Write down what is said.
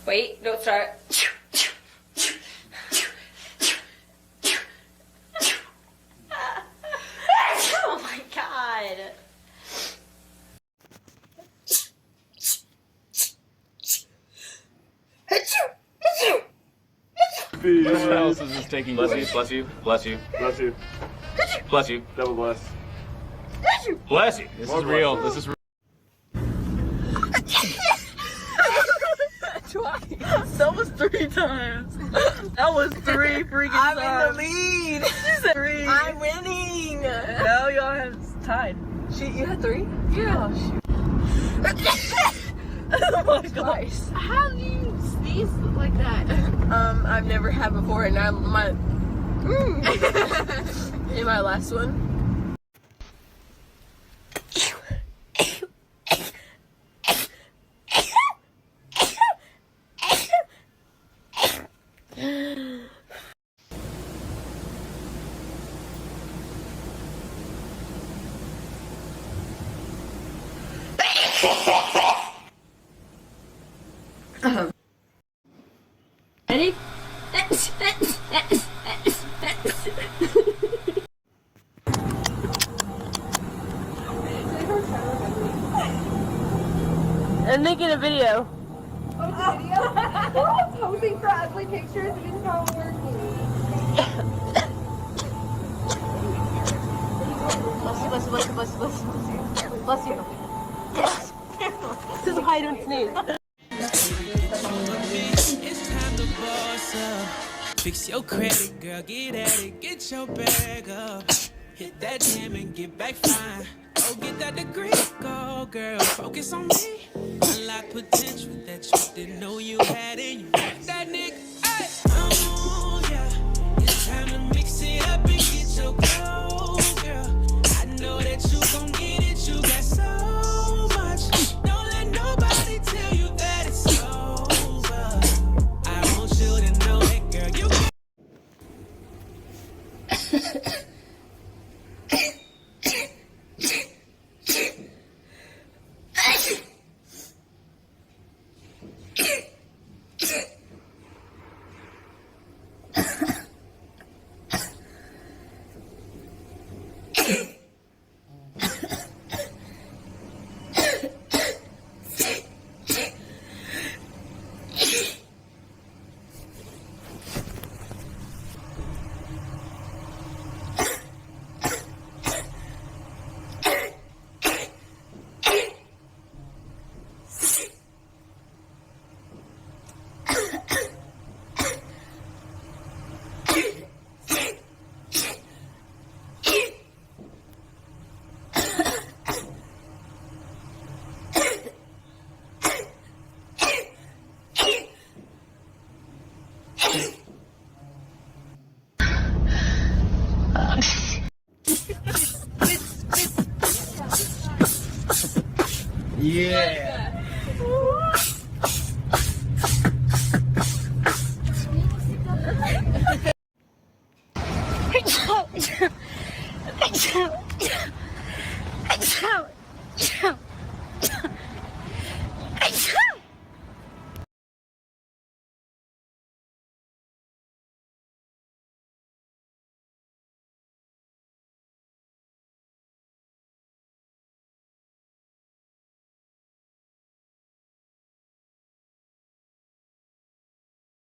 Wait, don't start. Oh my god. What else is this taking place? Bless you, bless you, bless you, bless you, double bless. Bless you. This is real. This is real. Twice. That was 3 times. That was 3 freaking times. I'm in the lead. She said 3. I'm winning. No, y'all have tied. You had 3? Yeah. Oh, shoot. Oh my gosh. How do you sneeze like that? I've never had before, and I'm in my last one. Ready? I'm making a video. We're all posing for ugly pictures and it's not working. Bless you. This is why I don't sneeze. It's time to boss up. Fix your credit, girl. Get at it. Get your bag up. Hit that gym and get back fine. Go get that degree. Go, girl. Focus on me. Unlock potential that you didn't know you had in you. That nigga. Hey. Oh, yeah. It's time to mix it up and get your glow, girl. I know that you gon' get it. You got so much. Don't let nobody tell you that it's over. I want you to know it, girl. You Yeah. Ciao.